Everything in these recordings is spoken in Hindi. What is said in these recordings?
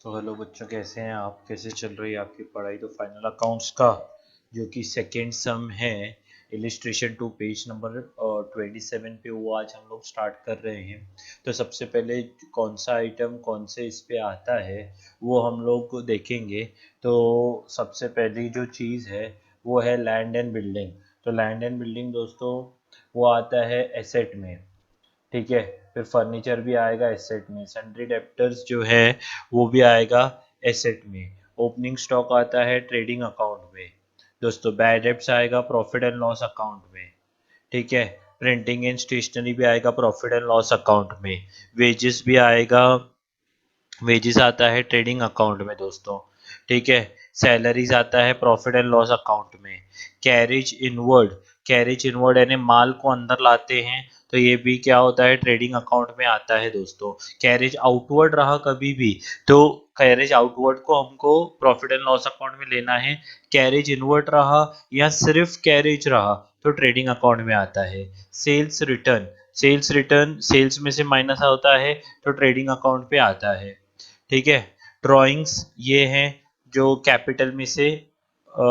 तो हेलो बच्चों, कैसे हैं आप? कैसे चल रही है आपकी पढ़ाई? तो फाइनल अकाउंट्स का जो कि सेकेंड सम है, इलिस्ट्रेशन टू पेज नंबर 27 पे, वो आज हम लोग स्टार्ट कर रहे हैं। तो सबसे पहले कौन सा आइटम कौन से इस पे आता है वो हम लोग देखेंगे। तो सबसे पहली जो चीज़ है वो है लैंड एंड बिल्डिंग। तो लैंड एंड बिल्डिंग दोस्तों वो आता है एसेट में। ठीक है। फिर फर्नीचर भी आएगा एसेट में, सन्ड्री डेप्टर्स जो है वो भी आएगा एसेट में। ओपनिंग स्टॉक आता है ट्रेडिंग अकाउंट में। दोस्तों बैड डेब्ट्स आएगा प्रॉफिट एंड लॉस अकाउंट में। ठीक है। प्रिंटिंग एंड स्टेशनरी भी आएगा प्रॉफिट एंड लॉस अकाउंट में। वेजेस भी आएगा, वेजेस आता है ट्रेडिंग अकाउंट में दोस्तों। ठीक है। सैलरीज आता है प्रॉफिट एंड लॉस अकाउंट में। कैरेज इनवर्ड, कैरेज इनवर्ड यानी माल को अंदर लाते हैं, तो ये भी क्या होता है, ट्रेडिंग अकाउंट में आता है दोस्तों। कैरेज आउटवर्ड रहा कभी भी, तो कैरेज आउटवर्ड को हमको प्रॉफिट एंड लॉस अकाउंट में लेना है। कैरेज इनवर्ड रहा या सिर्फ कैरेज रहा तो ट्रेडिंग अकाउंट में आता है। Sales return, sales return sales में से माइनस होता है तो ट्रेडिंग अकाउंट पे आता है। ठीक है। ड्राइंग्स ये हैं जो कैपिटल में से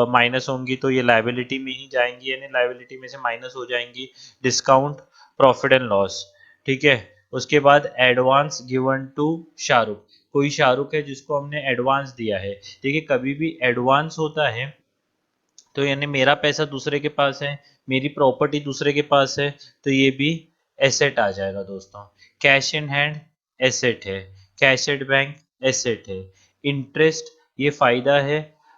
माइनस होंगी तो ये लाइबिलिटी में ही जाएंगी, यानी लाइबिलिटी में से माइनस हो जाएंगी। Discount profit and loss. ठीक है। उसके बाद एडवांस गिवन टू शाहरुख, कोई शाहरुख है जिसको हमने एडवांस दिया है। देखिए कभी भी एडवांस होता है तो यानी मेरा पैसा दूसरे के पास है, मेरी प्रॉपर्टी दूसरे के पास है, तो ये भी एसेट आ जाएगा दोस्तों। कैश इन हैंड एसेट है, कैश एट बैंक एसेट है। इंटरेस्ट ये फायदा है,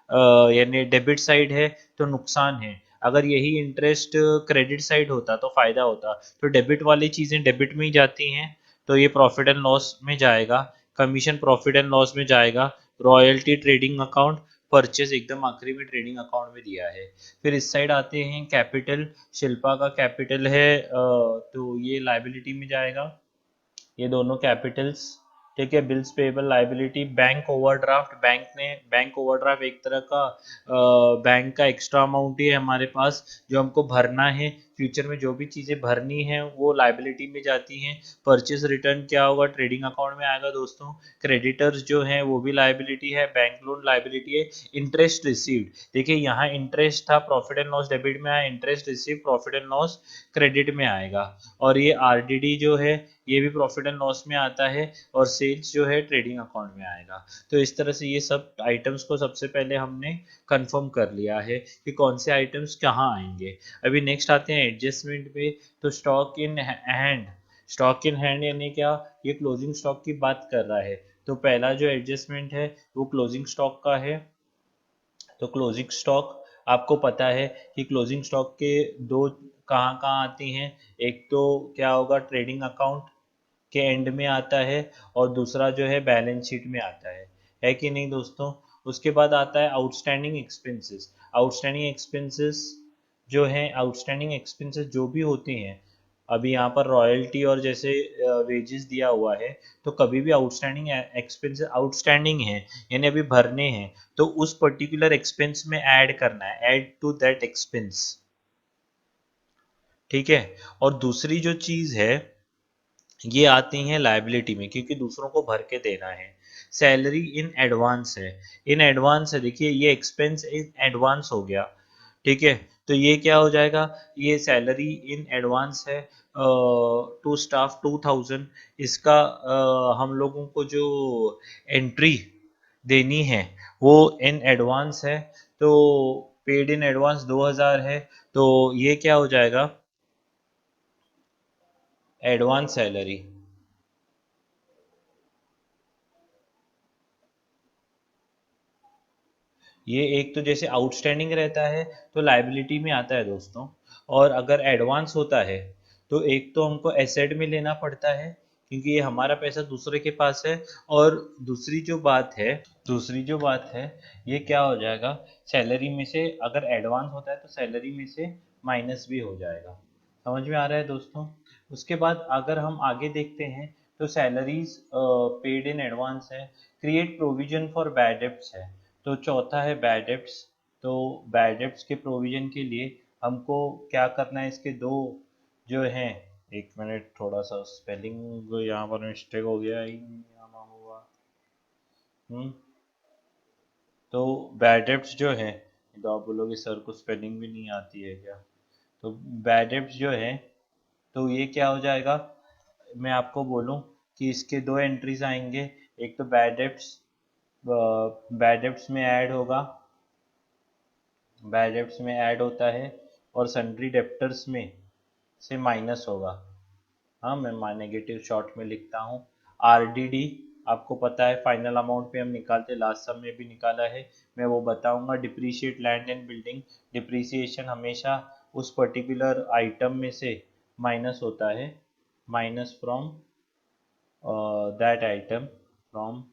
यानी डेबिट साइड है तो नुकसान है। अगर यही इंटरेस्ट क्रेडिट साइड होता तो फायदा होता, तो डेबिट वाली चीजें डेबिट में ही जाती हैं, तो ये प्रॉफिट एंड लॉस में जाएगा। कमीशन प्रॉफिट एंड लॉस में जाएगा। रॉयल्टी ट्रेडिंग अकाउंट, परचेज एकदम आखिरी में ट्रेडिंग अकाउंट में दिया है। फिर इस साइड आते हैं कैपिटल, शिल्पा का कैपिटल है, तो ये लाइबिलिटी में जाएगा, ये दोनों कैपिटल्स। ठीक है। Bills payable liability. Bank overdraft, bank overdraft एक तरह का बैंक का एक्स्ट्रा अमाउंट ही है हमारे पास जो हमको भरना है। फ्यूचर में जो भी चीज़ें भरनी है वो लाइबिलिटी में जाती हैं। परचेज रिटर्न क्या होगा, ट्रेडिंग अकाउंट में आएगा दोस्तों। क्रेडिटर्स जो है वो भी लाइबिलिटी है, बैंक लोन लाइबिलिटी है। इंटरेस्ट रिसीव्ड, देखिए यहाँ इंटरेस्ट था प्रॉफिट एंड लॉस डेबिट में आया, interest receive profit and loss credit में आएगा। और ये आरडीडी जो है ये भी प्रॉफिट एंड लॉस में आता है, और सेल्स जो है ट्रेडिंग अकाउंट में आएगा। तो इस तरह से ये सब आइटम्स को सबसे पहले हमने कंफर्म कर लिया है कि कौन से आइटम्स कहाँ आएंगे। अभी नेक्स्ट आते हैं एडजस्टमेंट पे। तो stock in hand, stock in hand यानी क्या, ये क्लोजिंग स्टॉक की बात कर रहा है। तो पहला जो एडजस्टमेंट है वो क्लोजिंग स्टॉक का है। तो क्लोजिंग स्टॉक आपको पता है कि क्लोजिंग स्टॉक के दो कहाँ कहाँ आती हैं। एक तो क्या होगा, ट्रेडिंग अकाउंट के एंड में आता है, और दूसरा जो है बैलेंस शीट में आता है कि नहीं दोस्तों। उसके बाद आता है आउटस्टैंडिंग एक्सपेंसेस। आउटस्टैंडिंग एक्सपेंसेस जो हैं, आउटस्टैंडिंग एक्सपेंसेस जो भी होती हैं, अभी यहाँ पर रॉयल्टी और जैसे वेजेस दिया हुआ है, तो कभी भी आउटस्टैंडिंग एक्सपेंसेस आउटस्टैंडिंग है यानी अभी भरने हैं, तो उस पर्टिकुलर एक्सपेंस में ऐड करना है, ऐड टू दैट एक्सपेंस। ठीक है। और दूसरी जो चीज़ है ये आती हैं लाइबिलिटी में, क्योंकि दूसरों को भर के देना है। सैलरी इन एडवांस है, इन एडवांस है, देखिए ये एक्सपेंस इन एडवांस हो गया। ठीक है। तो ये क्या हो जाएगा, ये सैलरी इन एडवांस है टू स्टाफ 2000। इसका हम लोगों को जो एंट्री देनी है वो इन एडवांस है, तो पेड इन एडवांस 2000 है, तो ये क्या हो जाएगा, एडवांस सैलरी। ये एक तो जैसे आउटस्टैंडिंग रहता है तो लाइबिलिटी में आता है दोस्तों, और अगर एडवांस होता है तो एक तो हमको एसेट में लेना पड़ता है क्योंकि ये हमारा पैसा दूसरे के पास है। और दूसरी जो बात है, दूसरी जो बात है ये क्या हो जाएगा, सैलरी में से अगर एडवांस होता है तो सैलरी में से माइनस भी हो जाएगा। समझ में आ रहा है दोस्तों। उसके बाद अगर हम आगे देखते हैं तो सैलरीज पेड इन एडवांस है। Create provision for bad debts है, तो चौथा है बैड डेब्ट्स। तो बैड डेब्ट्स के प्रोविजन के लिए हमको क्या करना है, इसके दो जो हैं, एक मिनट थोड़ा सा स्पेलिंग यहाँ पर मिस्टेक हो गया ही, यहाँ हुआ, तो बैड डेब्ट्स जो है, तो आप बोलोगे सर को स्पेलिंग भी नहीं आती है क्या? तो बैड डेब्ट्स जो है, तो ये क्या हो जाएगा, मैं आपको बोलूं कि इसके दो एंट्रीज आएंगे। एक तो बैड डेब्ट्स में ऐड होगा, बैड डेब्ट्स में ऐड होता है, और सन्ड्री डेप्टर्स में से माइनस होगा। हाँ, मैं नेगेटिव शॉर्ट में लिखता हूँ। आरडीडी आपको पता है, फाइनल अमाउंट पे हम निकालते, लास्ट सम में भी निकाला है, मैं वो बताऊंगा। Depreciate land and building, depreciation हमेशा उस पर्टिकुलर आइटम में से माइनस होता है, minus from that item, from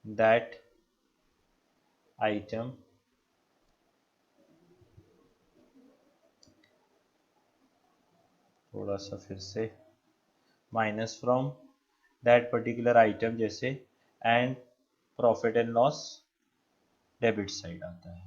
that item, थोड़ा सा फिर से, minus from that particular item, जैसे and profit and loss debit side आता है।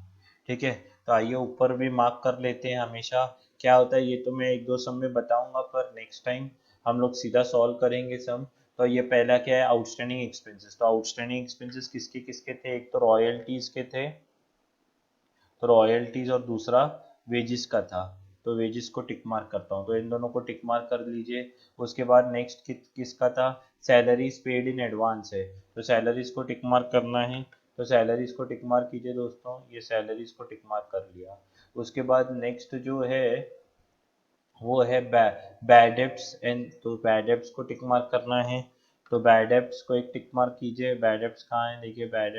ठीक है, तो आइए ऊपर भी मार्क कर लेते हैं हमेशा। क्या होता है ये तो मैं एक दो सम में बताऊंगा, पर नेक्स्ट टाइम हम लोग सीधा सॉल्व करेंगे सम। तो ये पहला क्या है, आउटस्टैंडिंग एक्सपेंसेस। तो आउटस्टैंडिंग एक्सपेंसेस किसके किसके थे, एक तो रॉयल्टीज के थे, तो रॉयल्टीज, और दूसरा वेजिस का था। तो वेजिस को टिक मार्क करता हूँ, तो इन दोनों को टिक मार्क कर लीजिए। उसके बाद नेक्स्ट किसका था, सैलरीज पेड इन एडवांस है, तो सैलरीज को टिक मार्क करना है। तो सैलरीज को टिक मार्क कीजिए दोस्तों, ये सैलरीज को टिक मार्क कर लिया। उसके बाद नेक्स्ट जो है वो है बैड डेब्ट्स एंड, तो बैड डेब्ट्स को टिक मार्क करना है। तो बैड डेब्ट्स को एक टिक मार्क कीजिए। बैड डेब्ट्स कहाँ है, देखिए बैड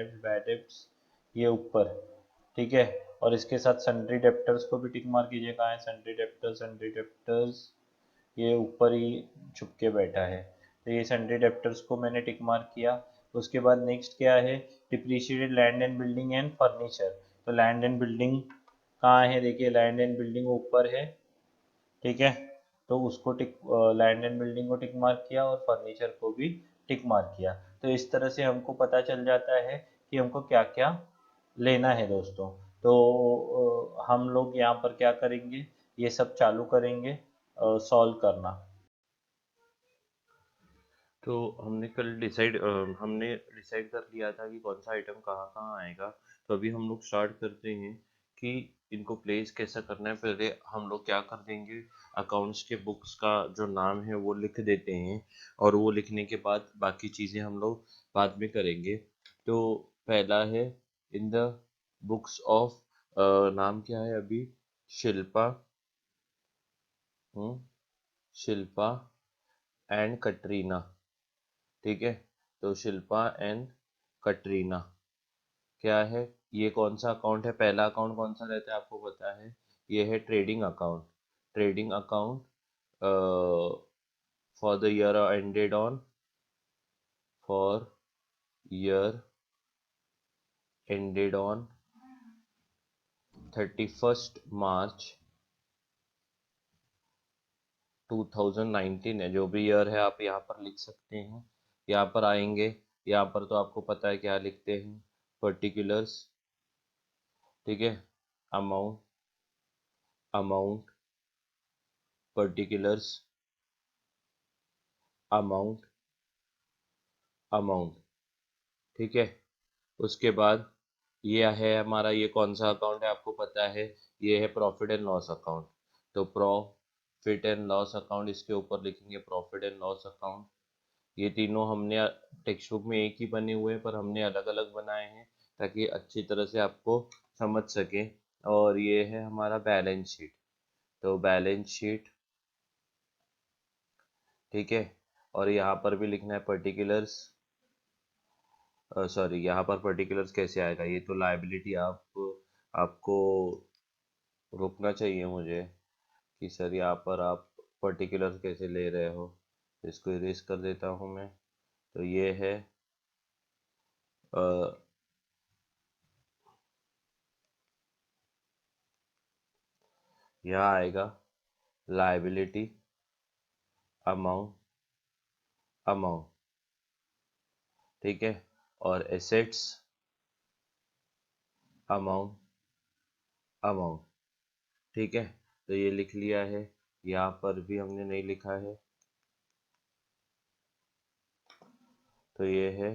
डेब्ट्स ये ऊपर, ठीक है। और इसके साथ सन्ड्री डेप्टर्स को भी टिक मार्क कीजिए, कहाँ है सन्ड्री डेप्टर्स ये ऊपर ही छुप के बैठा है। तो ये सन्ड्री डेप्टर्स को मैंने टिक मार्क किया। उसके बाद नेक्स्ट क्या है, depreciated land and building and furniture. तो लैंड एंड बिल्डिंग कहाँ है, देखिए लैंड एंड बिल्डिंग ऊपर है, ठीक है। तो उसको टिक, लैंड एंड बिल्डिंग को टिक मार्क किया, और फर्नीचर को भी टिक मार्क किया। तो इस तरह से हमको पता चल जाता है कि हमको क्या क्या लेना है दोस्तों। तो हम लोग यहाँ पर क्या करेंगे, ये सब चालू करेंगे सॉल्व करना। तो हमने डिसाइड कर लिया था कि कौन सा आइटम कहाँ कहाँ आएगा। तो अभी हम लोग स्टार्ट करते हैं कि इनको प्लेस कैसा करना है। पहले हम लोग क्या कर देंगे, अकाउंट्स के बुक्स का जो नाम है वो लिख देते हैं, और वो लिखने के बाद बाकी चीज़ें हम लोग बाद में करेंगे। तो पहला है इन द बुक्स ऑफ, नाम क्या है अभी, शिल्पा, हम्म, शिल्पा एंड कटरीना। ठीक है, तो शिल्पा एंड कटरीना क्या है, ये कौन सा अकाउंट है, पहला अकाउंट कौन सा रहता है आपको पता है, ये है trading account. Trading account for the year ended on, for year ended on 31 मार्च 2019 है, जो भी ईयर है आप यहाँ पर लिख सकते हैं। यहाँ पर आएंगे, यहाँ पर तो आपको पता है क्या लिखते हैं, पर्टिकुलर्स, ठीक है, amount, amount, particulars, amount, amount, ठीक है। उसके बाद ये है हमारा, ये कौन सा अकाउंट है आपको पता है, ये है प्रॉफिट एंड लॉस अकाउंट। तो प्रॉफिट एंड लॉस अकाउंट, इसके ऊपर लिखेंगे प्रॉफिट एंड लॉस अकाउंट। ये तीनों हमने टेक्स्ट बुक में एक ही बने हुए हैं, पर हमने अलग अलग बनाए हैं ताकि अच्छी तरह से आपको समझ सके। और ये है हमारा बैलेंस शीट, तो बैलेंस शीट, ठीक है। और यहाँ पर भी लिखना है पर्टिकुलर्स, सॉरी यहाँ पर पर्टिकुलर्स कैसे आएगा, ये तो लाइबिलिटी, आपको रुकना चाहिए मुझे कि सर यहाँ पर आप पर्टिकुलर्स कैसे ले रहे हो। इसको इरेज कर देता हूँ मैं। तो ये है अ, यहाँ आएगा लाइबिलिटी, अमाउंट, अमाउंट, ठीक है। और एसेट्स, अमाउंट, अमाउंट, ठीक है। तो ये लिख लिया है, यहाँ पर भी हमने नहीं लिखा है, तो ये है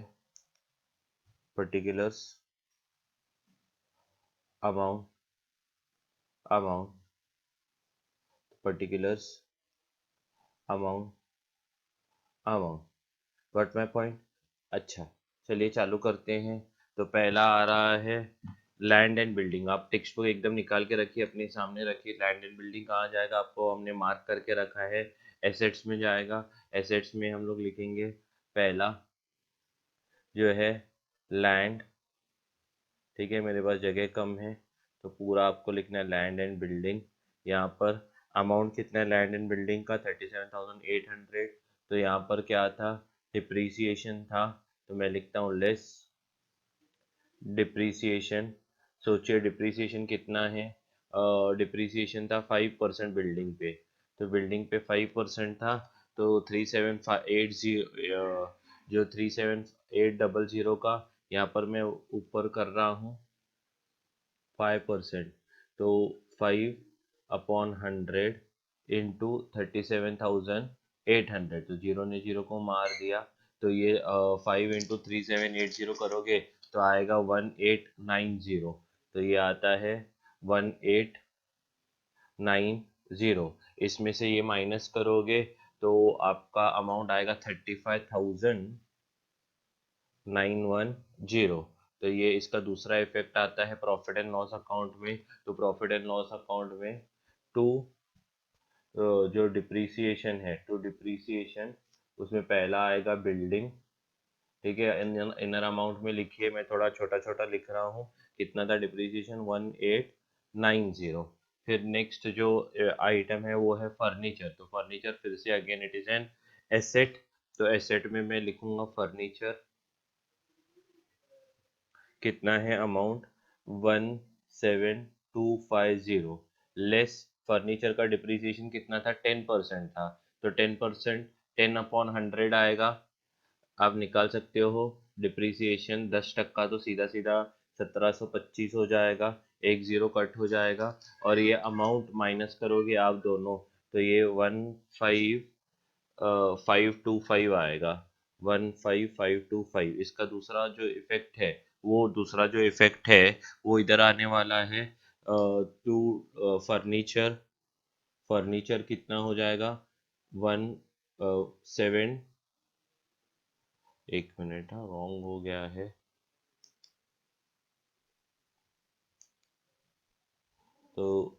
particulars amount amount particulars amount amount what my point. अच्छा, चलिए चालू करते हैं। तो पहला आ रहा है लैंड एंड बिल्डिंग। आप टेक्स्ट बुक एकदम निकाल के रखिए, अपने सामने रखिए। लैंड एंड बिल्डिंग कहाँ जाएगा, आपको हमने मार्क करके रखा है, एसेट्स में जाएगा। एसेट्स में हम लोग लिखेंगे पहला जो है लैंड। ठीक है, मेरे पास जगह कम है तो पूरा आपको लिखना है लैंड एंड बिल्डिंग। यहाँ पर अमाउंट कितना है लैंड एंड बिल्डिंग का, 37,800। तो यहाँ पर क्या था, डिप्रीसिएशन था, तो मैं लिखता हूँ लेस डिप्रीसिएशन। सोचिए डिप्रीसिएशन कितना है, डिप्रीसिएशन था 5% बिल्डिंग पे। तो बिल्डिंग पे 5% था, तो 3780 जो 37,800 का यहाँ पर मैं ऊपर कर रहा हूँ 5%। तो 5/100 इंटू 37,800, तो जीरो ने जीरो को मार दिया। तो ये 5 इंटू 3780 करोगे तो आएगा 1890। तो ये आता है 1890। इसमें से ये माइनस करोगे तो आपका अमाउंट आएगा 35,910। तो ये इसका दूसरा इफेक्ट आता है प्रॉफिट एंड लॉस अकाउंट में। तो प्रॉफिट एंड लॉस अकाउंट में टू जो डिप्रीसिएशन है, टू डिप्रीसिएशन, उसमें पहला आएगा बिल्डिंग। ठीक है, इनर अमाउंट में लिखिए, मैं थोड़ा छोटा छोटा लिख रहा हूँ। कितना था डिप्रीसिएशन, 1890। फिर नेक्स्ट जो आइटम है वो है फर्नीचर। तो फर्नीचर फिर से again it is an asset. तो एसेट में मैं लिखूंगा फर्नीचर। कितना है अमाउंट, 17,250। लेस फर्नीचर का डिप्रीसिएशन कितना था, 10% था। तो 10%, 10/100 आएगा। आप निकाल सकते हो डिप्रीसिएशन 10% तो सीधा सीधा 1725 हो जाएगा। एक जीरो कट हो जाएगा और ये अमाउंट माइनस करोगे आप दोनों, तो ये 15,525 आएगा। 15,525। इसका दूसरा जो इफेक्ट है, वो इधर आने वाला है टू फर्नीचर। फर्नीचर कितना हो जाएगा, 17, एक मिनट, हाँ रॉन्ग हो गया है। तो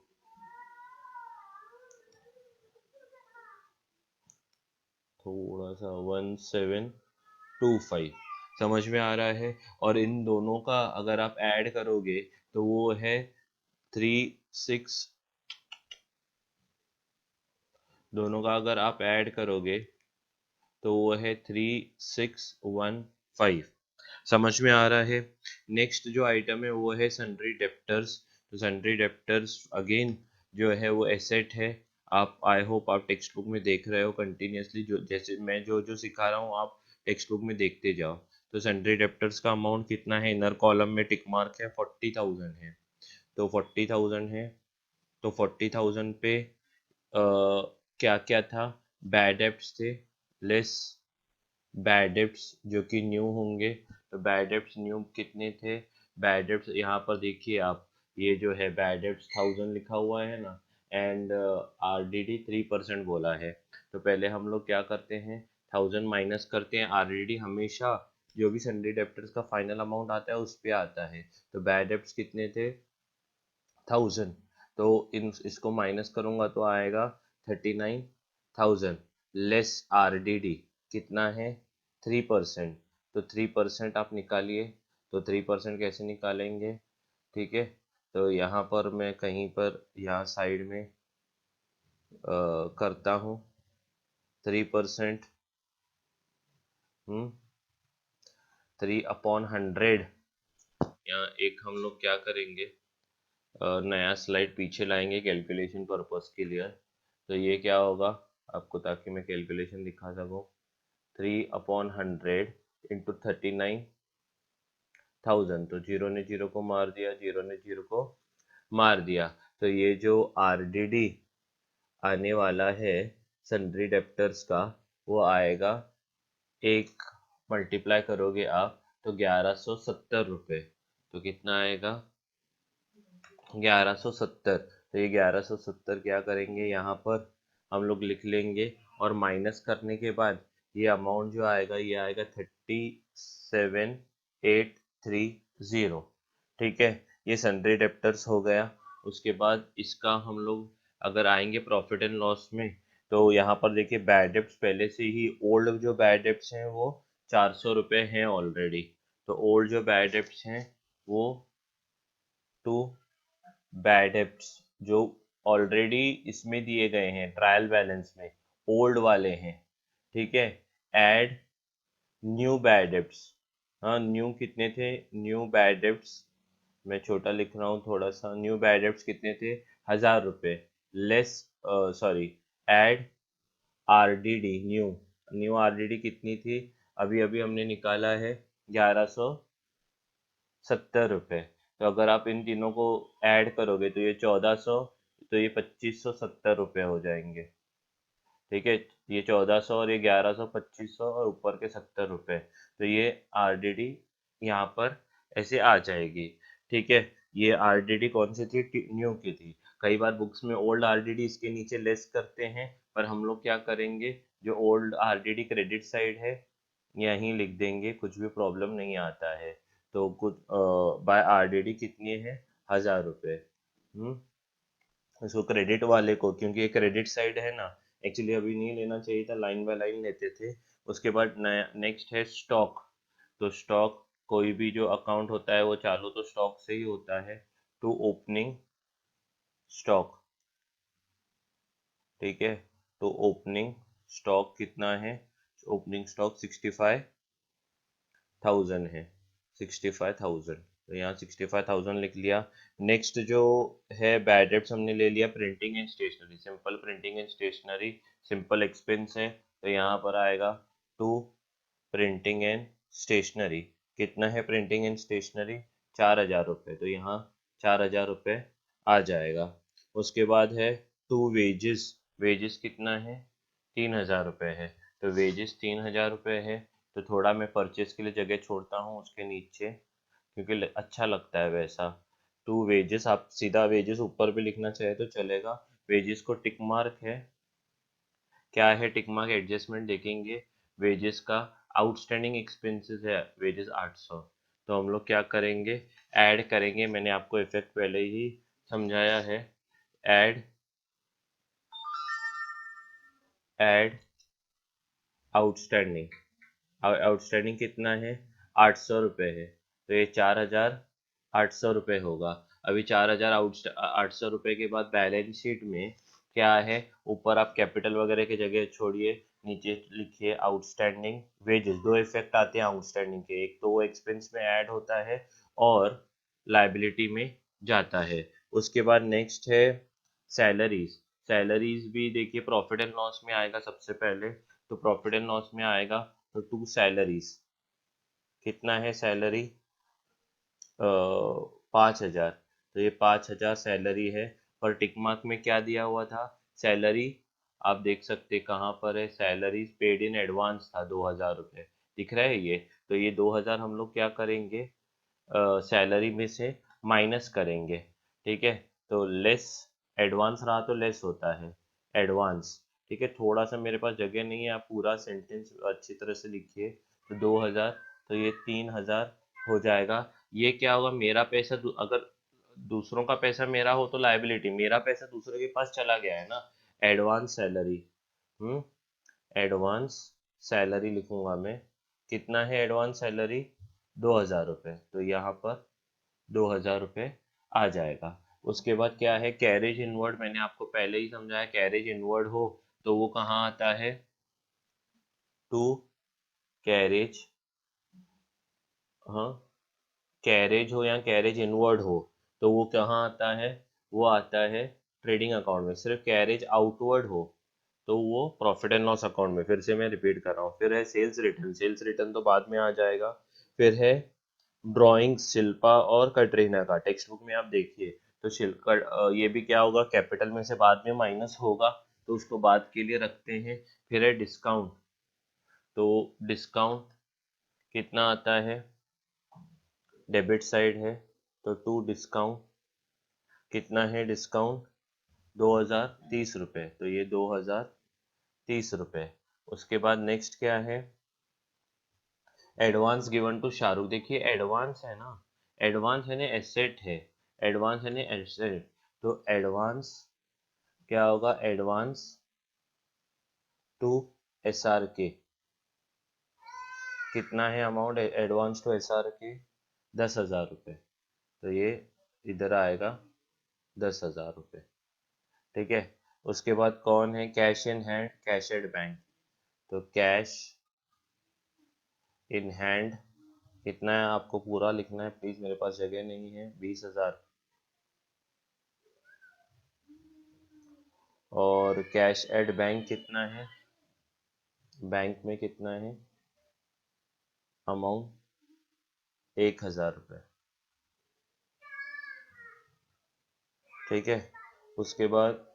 थोड़ा सा 1725 समझ में आ रहा है। और इन दोनों का अगर आप ऐड करोगे तो वो है 36, दोनों का अगर आप ऐड करोगे तो वो है 3615। समझ में आ रहा है। नेक्स्ट जो आइटम है वो है सन्ड्री डेप्टर्स। तो सन्ड्री डेप्टर्स अगेन जो है वो एसेट है। आप, आई होप आप टेक्स्ट बुक में देख रहे हो कंटिन्यूसली, जो जैसे मैं जो जो सिखा रहा हूँ आप टेक्स्ट बुक में देखते जाओ। तो सन्ड्री डेप्टर्स का अमाउंट कितना है, इनर कॉलम में टिक मार्क है, 40,000 है। तो 40,000 है, तो 40,000 पे क्या क्या था, बैड डेब्ट्स थे, लेस बैड डेब्ट्स जो कि न्यू होंगे। तो बैड डेब्ट्स न्यू कितने थे, बैड डेब्ट्स यहाँ पर देखिए आप, ये जो है बैड डेब्ट्स 1000 लिखा हुआ है ना, एंड आरडीडी 3% बोला है। तो पहले हम लोग क्या करते हैं, 1000 माइनस करते हैं। आरडीडी हमेशा जो भी सन्ड्री डेप्टर्स का फाइनल अमाउंट आता है उस पे आता है। तो बैड डेब्ट्स कितने थे, 1000। तो इन इसको माइनस करूंगा तो आएगा 39,000। लेस आरडीडी कितना है, 3%। तो 3% आप निकालिए। तो 3% कैसे निकालेंगे, ठीक है। तो यहाँ पर मैं कहीं पर यहाँ साइड में करता हूँ 3%। 3/100। यहाँ एक हम लोग क्या करेंगे, नया स्लाइड पीछे लाएंगे कैलकुलेशन पर्पस के लिए। तो ये क्या होगा आपको, ताकि मैं कैलकुलेशन दिखा सकूँ, 3/100 इंटू 39,000। तो जीरो ने जीरो को मार दिया, जीरो ने जीरो को मार दिया। तो ये जो आरडीडी आने वाला है सन्ड्री डेप्टर्स का, वो आएगा, एक मल्टीप्लाई करोगे आप तो 1170 रुपये। तो कितना आएगा? 1170। तो ये 1170 क्या करेंगे, यहाँ पर हम लोग लिख लेंगे और माइनस करने के बाद ये अमाउंट जो आएगा ये आएगा 37,830। ठीक है, ये सन्ड्री डेप्टर्स हो गया। उसके बाद इसका हम लोग अगर आएंगे प्रॉफिट एंड लॉस में, तो यहाँ पर देखिए बैड डेप्ट्स पहले से ही, ओल्ड जो बैड डेप्ट्स हैं वो 400 रुपये हैं ऑलरेडी। तो ओल्ड जो बैड डेप्ट्स हैं वो टू बैड डेप्ट्स जो ऑलरेडी इसमें दिए गए हैं ट्रायल बैलेंस में, ओल्ड वाले हैं। ठीक है, ऐड न्यू बैड डेप्ट्स। हाँ, न्यू कितने थे? न्यू बैड डेप्ट्स, मैं छोटा लिख रहा हूँ थोड़ा सा, न्यू बैड डेप्ट्स कितने थे? 1000 रुपये। Less, sorry, add RDD new, new RDD कितनी थी? अभी अभी हमने निकाला है 1170 रुपये। तो अगर आप इन तीनों को ऐड करोगे तो ये 1400, तो ये 2570 रुपये हो जाएंगे। ठीक है, ये 1400 और ये 1100, 2500 और ऊपर के 70 रुपये। तो ये आरडीडी यहाँ पर ऐसे आ जाएगी। ठीक है, ये आरडीडी कौन सी थी? न्यू की थी। कई बार बुक्स में ओल्ड आरडीडी इसके नीचे लेस करते हैं, पर हम लोग क्या करेंगे, जो ओल्ड आरडीडी क्रेडिट साइड है यहीं लिख देंगे, कुछ भी प्रॉब्लम नहीं आता है। तो कुछ बाय आरडीडी कितनी है? 1000 रुपये। इसको क्रेडिट वाले को, क्योंकि ये क्रेडिट साइड है ना, एक्चुअली अभी नहीं लेना चाहिए था, लाइन बाय लाइन लेते थे। उसके बाद नया नेक्स्ट है स्टॉक। तो स्टॉक, कोई भी जो अकाउंट होता है वो चालू तो स्टॉक से ही होता है, टू ओपनिंग स्टॉक। ठीक है, तो ओपनिंग स्टॉक कितना है? ओपनिंग स्टॉक 65,000 है, 65,000। तो यहाँ 65,000 लिख लिया। नेक्स्ट जो है बैड डेब्ट्स हमने ले लिया, printing and stationery, simple printing and stationery, simple expense है। तो यहाँ पर आएगा टू प्रिंटिंग एंड स्टेशनरी। कितना है प्रिंटिंग एंड स्टेशनरी? 4,000 रुपये। तो यहाँ 4,000 रुपये आ जाएगा। उसके बाद है टू वेजेस। वेजेस कितना है? 3,000 रुपये है। तो वेजेस 3,000 रुपये है। तो थोड़ा मैं परचेस के लिए जगह छोड़ता हूँ उसके नीचे, क्योंकि अच्छा लगता है वैसा। टू वेजेस, आप सीधा वेजेस ऊपर भी लिखना चाहे तो चलेगा। वेजेस को टिक मार्क है। क्या है टिक मार्क? एडजस्टमेंट देखेंगे। वेजेस का आउटस्टैंडिंग एक्सपेंसेस है वेजेस 800। तो हम लोग क्या करेंगे, ऐड करेंगे। मैंने आपको इफेक्ट पहले ही समझाया है। Add add outstanding. आउटस्टैंडिंग कितना है? 800 रुपये है। तो ये 4,800 रुपये होगा। अभी 4,800 रुपये के बाद बैलेंस शीट में क्या है, ऊपर आप कैपिटल वगैरह की जगह छोड़िए, नीचे लिखिए आउटस्टैंडिंग वेजेस। दो इफेक्ट आते हैं आउटस्टैंडिंग के, एक तो वो एक्सपेंस में ऐड होता है और लाइबिलिटी में जाता है। उसके बाद नेक्स्ट है सैलरीज। सैलरीज भी देखिए प्रॉफिट एंड लॉस में आएगा सबसे पहले। तो प्रॉफिट एंड लॉस में आएगा तो टू सैलरीज। कितना है सैलरी? 5,000। तो ये 5,000 सैलरी है। पर टिक मार्क में क्या दिया हुआ था? सैलरी, आप देख सकते कहाँ पर है, सैलरी पेड इन एडवांस था 2,000 रुपये, दिख रहा है ये। तो ये 2,000 हम लोग क्या करेंगे, सैलरी में से माइनस करेंगे। ठीक है, तो लेस, एडवांस रहा तो लेस होता है एडवांस। ठीक है, थोड़ा सा मेरे पास जगह नहीं है, आप पूरा सेंटेंस अच्छी तरह से लिखिए। तो 2,000, तो ये 3,000 हो जाएगा। ये क्या होगा, मेरा पैसा अगर दूसरों का पैसा मेरा हो तो लाइबिलिटी, मेरा पैसा दूसरे के पास चला गया है ना। एडवांस सैलरी, हम्म एडवांस सैलरी लिखूंगा मैं। कितना है एडवांस सैलरी? 2,000 रुपये। तो यहाँ पर 2,000 रुपये आ जाएगा। उसके बाद क्या है, कैरेज इनवर्ड, मैंने आपको पहले ही समझाया। कैरेज इनवर्ड हो तो वो कहाँ आता है? टू कैरेज, हाँ, कैरेज हो या कैरेज इनवर्ड हो तो वो कहाँ आता है? वो आता है ट्रेडिंग अकाउंट में। सिर्फ कैरेज आउटवर्ड हो तो वो प्रॉफिट एंड लॉस अकाउंट में। फिर से मैं रिपीट कर रहा हूँ। फिर है सेल्स रिटर्न, सेल्स रिटर्न तो बाद में आ जाएगा। फिर है ड्राइंग शिल्पा और कटरीना का, टेक्स्ट बुक में आप देखिए। तो ये भी क्या होगा, कैपिटल में से बाद में माइनस होगा, तो उसको बाद के लिए रखते हैं। फिर है डिस्काउंट। तो डिस्काउंट कितना आता है? डेबिट साइड है तो 2 डिस्काउंट, कितना है डिस्काउंट 2030 रुपये, तो ये 2030 रुपये। उसके बाद नेक्स्ट क्या है, एडवांस गिवन टू शाहरुख। देखिए एडवांस है ना, एडवांस है ना एसेट है, एडवांस है ना एसेट, तो एडवांस क्या होगा, एडवांस टू SRK, कितना है अमाउंट एडवांस टू SRK, 10,000 रुपये, तो ये इधर आएगा 10,000 रुपये। ठीक है, उसके बाद कौन है, cash in hand, cash at bank, तो कैश इन हैंड कितना है, आपको पूरा लिखना है प्लीज, मेरे पास जगह नहीं है, 20,000। और कैश एट बैंक कितना है, बैंक में कितना है अमाउंट, 1,000 रुपये। ठीक है, उसके बाद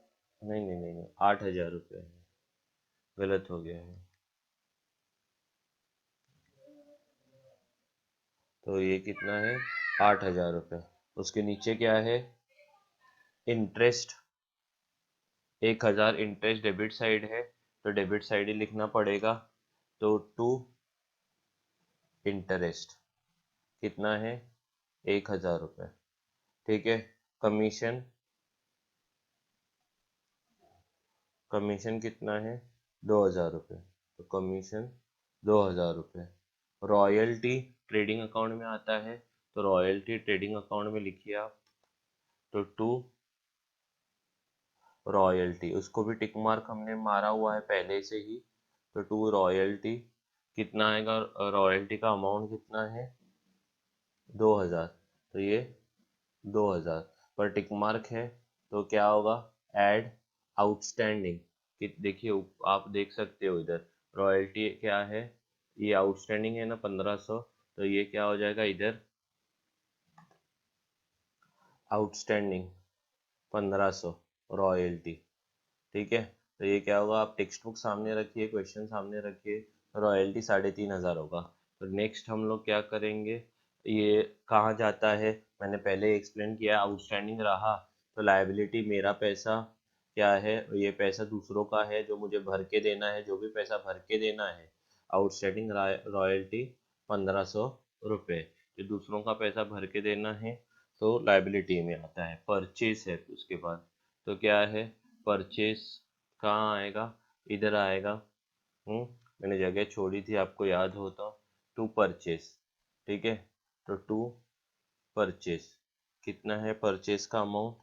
नहीं नहीं नहीं नहीं 8,000 रुपये है, गलत हो गया है, तो ये कितना है 8,000 रुपये। उसके नीचे क्या है, इंटरेस्ट 1,000, इंटरेस्ट डेबिट साइड है तो डेबिट साइड ही लिखना पड़ेगा, तो टू इंटरेस्ट कितना है 1,000 रुपये। ठीक है, कमीशन, कमीशन कितना है 2,000 रुपये, तो कमीशन 2,000 रुपये। रॉयल्टी ट्रेडिंग अकाउंट में आता है, तो रॉयल्टी ट्रेडिंग अकाउंट में लिखिए आप, तो टू रॉयल्टी, उसको भी टिक मार्क हमने मारा हुआ है पहले से ही, तो टू रॉयल्टी कितना आएगा, रॉयल्टी का अमाउंट कितना है 2,000, तो ये 2,000 पर टिक मार्क है, तो क्या होगा, ऐड आउटस्टैंडिंग, कि देखिए आप देख सकते हो इधर रॉयल्टी क्या है, ये आउटस्टैंडिंग है ना 1,500, तो ये क्या हो जाएगा इधर आउटस्टैंडिंग 1,500 रॉयल्टी। ठीक है, तो ये क्या होगा, आप टेक्स्ट बुक सामने रखिए, क्वेश्चन सामने रखिए, रॉयल्टी 3,500 होगा। तो नेक्स्ट हम लोग क्या करेंगे, ये कहाँ जाता है, मैंने पहले एक्सप्लेन किया, आउटस्टैंडिंग रहा तो लायबिलिटी मेरा पैसा क्या है, ये पैसा दूसरों का है जो मुझे भर के देना है, जो भी पैसा भर के देना है, आउटस्टैंडिंग रॉयल्टी 1,500 रुपये, जो दूसरों का पैसा भर के देना है तो लायबिलिटी में आता है। परचेज है उसके बाद, तो क्या है परचेस, कहाँ आएगा, इधर आएगा। मैंने जगह छोड़ी थी, आपको याद हो तो, टू परचेस। ठीक है, तो टू परचेस कितना है, परचेस का अमाउंट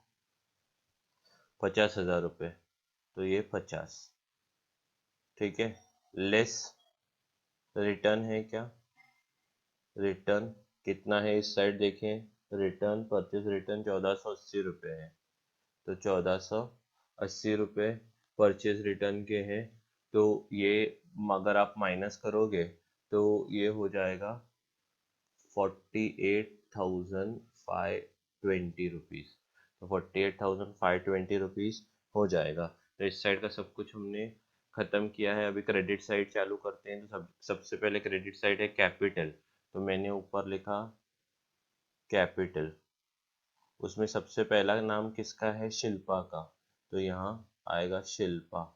50,000 रुपये, तो ये 50। ठीक है, लेस रिटर्न है क्या, रिटर्न कितना है इस साइड देखें, रिटर्न परचेस रिटर्न 1,480 रुपये है, तो 1,480 रुपये परचेज रिटर्न के हैं, तो ये अगर आप माइनस करोगे तो ये हो जाएगा 48,520 रुपीज़, तो 48,520 रुपीज़ हो जाएगा। तो इस साइड का सब कुछ हमने ख़त्म किया है, अभी क्रेडिट साइड चालू करते हैं। तो सबसे पहले क्रेडिट साइड है कैपिटल, तो मैंने ऊपर लिखा कैपिटल, उसमें सबसे पहला नाम किसका है, शिल्पा का, तो यहाँ आएगा शिल्पा,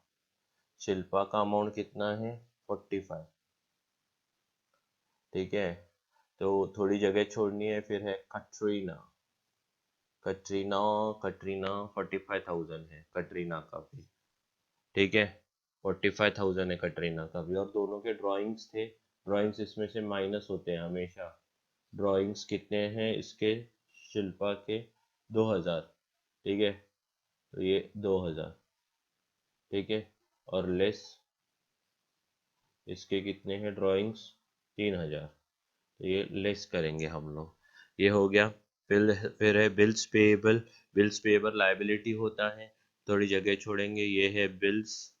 शिल्पा का अमाउंट कितना है 45। ठीक है, तो थोड़ी जगह छोड़नी है, फिर है कटरीना, कटरीना, कटरीना 45,000 है कटरीना का भी। ठीक है, 45,000 है कटरीना का भी, और दोनों के ड्राइंग्स थे, ड्राइंग्स इसमें से माइनस होते हैं हमेशा। ड्राइंग्स कितने हैं इसके, शिल्पा के 2,000। ठीक है, तो ये 2,000। ठीक है, और लेस इसके कितने हैं ड्राइंग्स, 3,000, तो ये लेस करेंगे हम लोग, ये हो गया। फिर है bills payable, bills payable liability होता है, थोड़ी जगह छोड़ेंगे, ये है बिल्स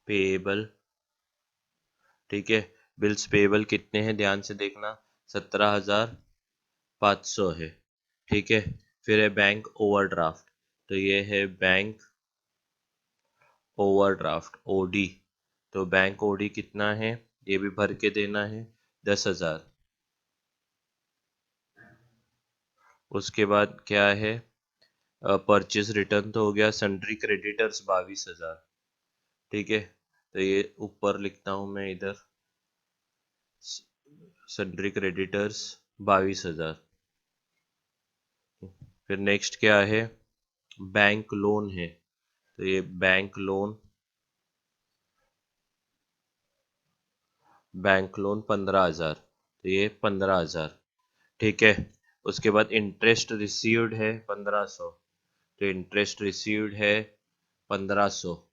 पेएबल। ठीक है, बिल्स पेएबल कितने हैं ध्यान से देखना, 17,500 है। ठीक है, फिर है बैंक ओवरड्राफ्ट, तो ये है बैंक ओवरड्राफ्ट ओडी, तो बैंक ओडी कितना है, ये भी भर के देना है 10,000। उसके बाद क्या है, परचेज रिटर्न तो हो गया, सन्ड्री क्रेडिटर्स 22,000, ठीक है। तो ये ऊपर लिखता हूँ मैं इधर, सन्ड्री क्रेडिटर्स 22,000। फिर नेक्स्ट क्या है, बैंक लोन है, तो ये बैंक लोन 15,000, तो ये 15,000, ठीक है। उसके बाद इंटरेस्ट रिसीव्ड है 1500, तो इंटरेस्ट रिसीव्ड है 1500,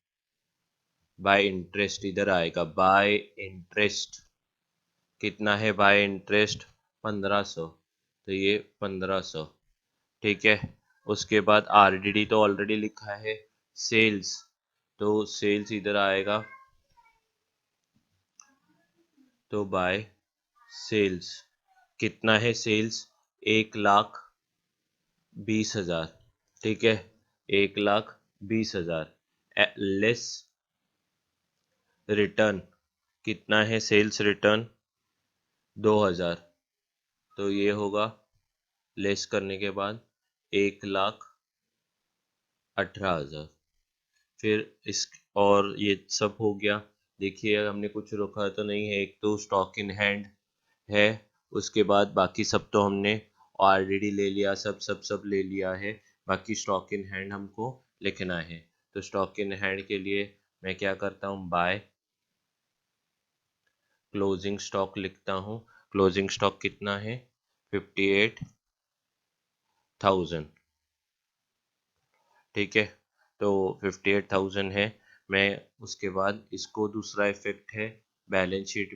बाय इंटरेस्ट इधर आएगा, बाय इंटरेस्ट कितना है, बाय इंटरेस्ट 1500, तो ये 1500, ठीक है। उसके बाद आरडीडी तो ऑलरेडी लिखा है, सेल्स, तो सेल्स इधर आएगा, तो बाय सेल्स कितना है, सेल्स 1,20,000, ठीक है, 1,20,000, लेस रिटर्न कितना है, सेल्स रिटर्न 2,000, तो ये होगा लेस करने के बाद 1,18,000। फिर इस और ये सब हो गया। देखिए हमने कुछ रोका तो नहीं है, एक तो स्टॉक इन हैंड है, उसके बाद बाकी सब तो हमने ऑलरेडी ले लिया, सब सब सब ले लिया है, बाकी स्टॉक इन हैंड हमको लिखना है। तो स्टॉक इन हैंड के लिए मैं क्या करता हूँ, बाय क्लोजिंग स्टॉक लिखता हूँ, क्लोजिंग स्टॉक कितना है, 58,000, ठीक है। तो 58,000 है। मैं उसके बाद इसको दूसरा इफेक्ट है बैलेंस शीट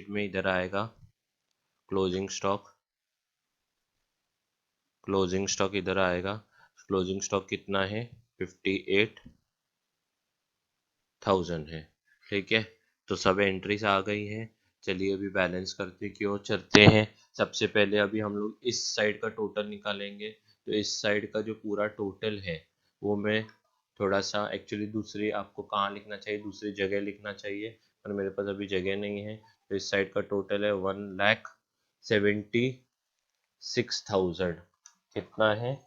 में इधर आएगा क्लोजिंग स्टॉक, क्लोजिंग स्टॉक इधर आएगा, क्लोजिंग स्टॉक कितना है, 58,000 है, ठीक है। तो सब एंट्रीज आ गई हैं। चलिए अभी बैलेंस करते की ओर चलते हैं। सबसे पहले अभी हम लोग इस साइड का टोटल निकालेंगे, तो इस साइड का जो पूरा टोटल है वो मैं थोड़ा सा, एक्चुअली दूसरी आपको कहाँ लिखना चाहिए, दूसरी जगह लिखना चाहिए, पर मेरे पास अभी जगह नहीं है। तो इस साइड का टोटल है 1,76,000, कितना है,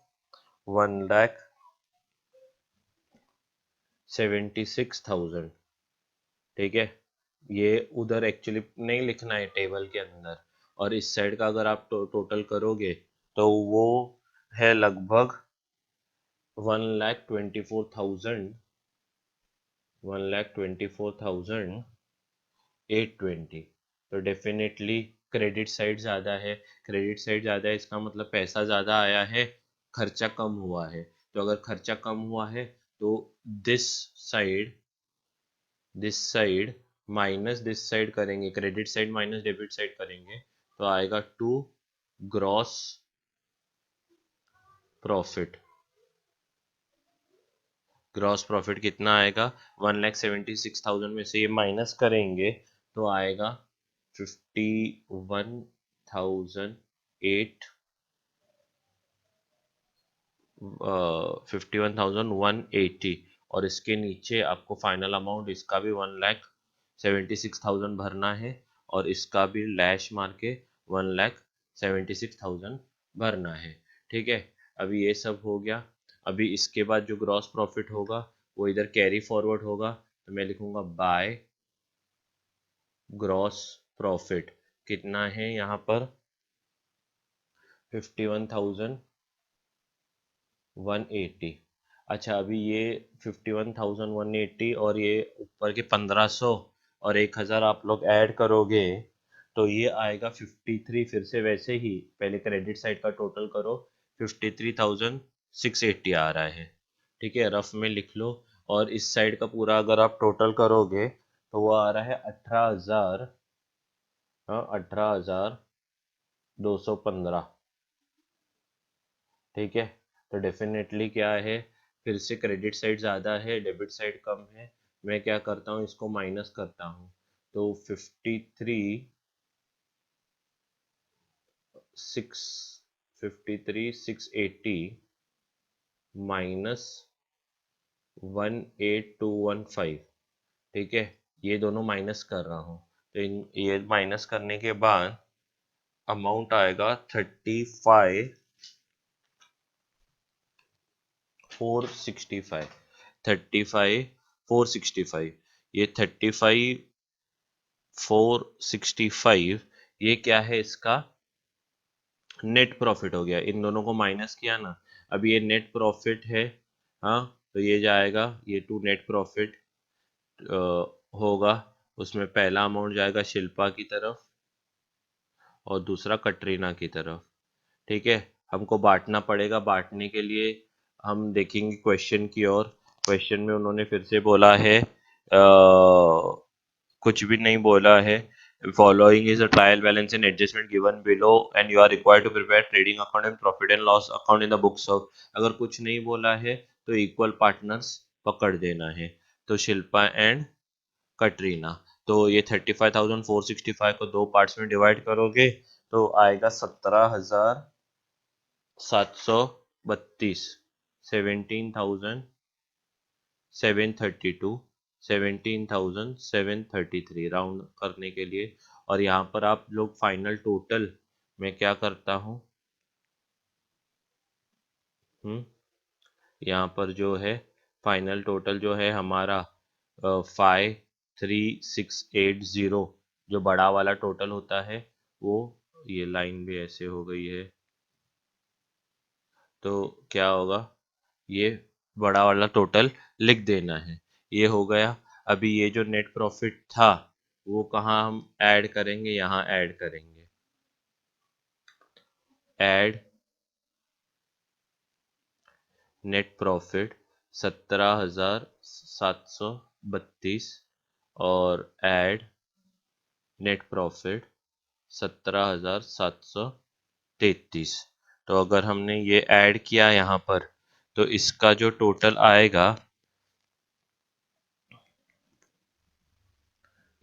1,76,000, ठीक है। ये उधर एक्चुअली नहीं लिखना है टेबल के अंदर, और इस साइड का अगर आप टोटल करोगे तो वो है लगभग 1,24,000, 1,24,820। तो डेफिनेटली क्रेडिट साइड ज़्यादा है, क्रेडिट साइड ज़्यादा है इसका मतलब पैसा ज़्यादा आया है, खर्चा कम हुआ है। तो अगर खर्चा कम हुआ है तो this side this side minus this side करेंगे, credit side minus debit side करेंगे, तो आएगा to gross profit. Gross profit कितना आएगा, 1,76,000 में से ये माइनस करेंगे तो आएगा 51,008 51,180, और इसके नीचे आपको फाइनल अमाउंट इसका भी 1,76,000 भरना है, और इसका भी लैश मार के 1,76,000 भरना है, ठीक है। अभी ये सब हो गया। अभी इसके बाद जो ग्रॉस प्रॉफिट होगा वो इधर कैरी फॉरवर्ड होगा, तो मैं लिखूंगा बाय ग्रॉस प्रॉफिट, कितना है यहाँ पर, 51,180। अच्छा अभी ये 51,180 और ये ऊपर के 1,500 और 1,000 आप लोग ऐड करोगे तो ये आएगा 53, फिर से वैसे ही पहले क्रेडिट साइड का टोटल करो, 53,680 आ रहा है, ठीक है, रफ में लिख लो। और इस साइड का पूरा अगर आप टोटल करोगे तो वो आ रहा है 18,000, हाँ 18,215, ठीक है। तो डेफिनेटली क्या है, फिर से क्रेडिट साइड ज़्यादा है, डेबिट साइड कम है। मैं क्या करता हूँ, इसको माइनस करता हूँ, तो 53,680 माइनस 1,8215, ठीक है, ये दोनों माइनस कर रहा हूँ। तो ये माइनस करने के बाद अमाउंट आएगा 35,000 465 35 465 ये 35 465 ये क्या है इसका नेट प्रॉफिट हो गया। इन दोनों को माइनस किया ना, अब ये नेट प्रॉफिट है। हाँ, तो ये जाएगा, ये टू नेट प्रॉफिट होगा। उसमें पहला अमाउंट जाएगा शिल्पा की तरफ और दूसरा कटरीना की तरफ। ठीक है, हमको बांटना पड़ेगा। बांटने के लिए हम देखेंगे क्वेश्चन की ओर। क्वेश्चन में उन्होंने फिर से बोला है कुछ भी नहीं बोला है। Following is a trial balance and adjustment given below and you are required to prepare trading account and profit and loss account in the books of. अगर कुछ नहीं बोला है तो इक्वल पार्टनर्स पकड़ देना है। तो शिल्पा एंड कटरीना, तो ये 35,465 को दो पार्ट्स में डिवाइड करोगे तो आएगा 17,732 17,732 17,733 राउंड करने के लिए। और यहाँ पर आप लोग फाइनल टोटल मैं क्या करता हूँ, यहाँ पर जो है फाइनल टोटल जो है हमारा 53680 जो बड़ा वाला टोटल होता है वो, ये लाइन भी ऐसे हो गई है तो क्या होगा, ये बड़ा वाला टोटल लिख देना है। ये हो गया। अभी ये जो नेट प्रॉफिट था वो कहाँ हम ऐड करेंगे, यहाँ ऐड करेंगे। ऐड नेट प्रॉफिट 17,732 और ऐड नेट प्रॉफिट 17,733। तो अगर हमने ये ऐड किया यहाँ पर तो इसका जो टोटल आएगा,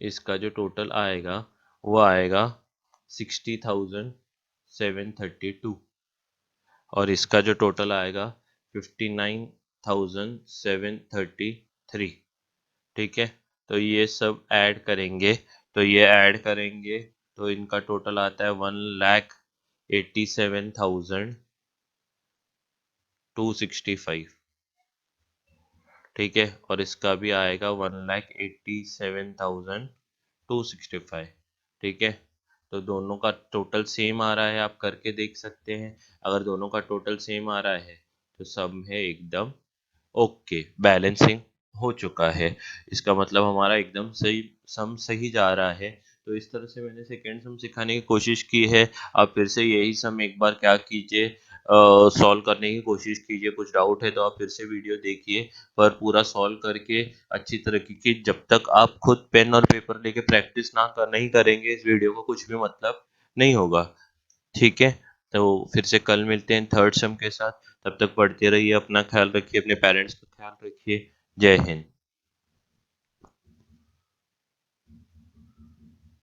इसका जो टोटल आएगा वो आएगा 60,732 और इसका जो टोटल आएगा 59,733। ठीक है, तो ये सब ऐड करेंगे, तो ये ऐड करेंगे तो इनका टोटल आता है 1,87,265। ठीक है, और इसका भी आएगा 1,87,265। ठीक है, तो दोनों का टोटल सेम आ रहा है, आप करके देख सकते हैं। अगर दोनों का टोटल सेम आ रहा है तो सम है एकदम ओके, बैलेंसिंग हो चुका है। इसका मतलब हमारा एकदम सही सम सही जा रहा है। तो इस तरह से मैंने सेकेंड सम सिखाने की कोशिश की है। आप फिर से यही सम एक बार क्या कीजिए, सॉल्व करने की कोशिश कीजिए। कुछ डाउट है तो आप फिर से वीडियो देखिए, पर पूरा सॉल्व करके अच्छी तरीके की, जब तक आप खुद पेन और पेपर लेके प्रैक्टिस ना कर नहीं करेंगे इस वीडियो को कुछ भी मतलब नहीं होगा। ठीक है, तो फिर से कल मिलते हैं थर्ड सम के साथ। तब तक पढ़ते रहिए, अपना ख्याल रखिए, अपने पेरेंट्स का ख्याल रखिए। जय हिंद।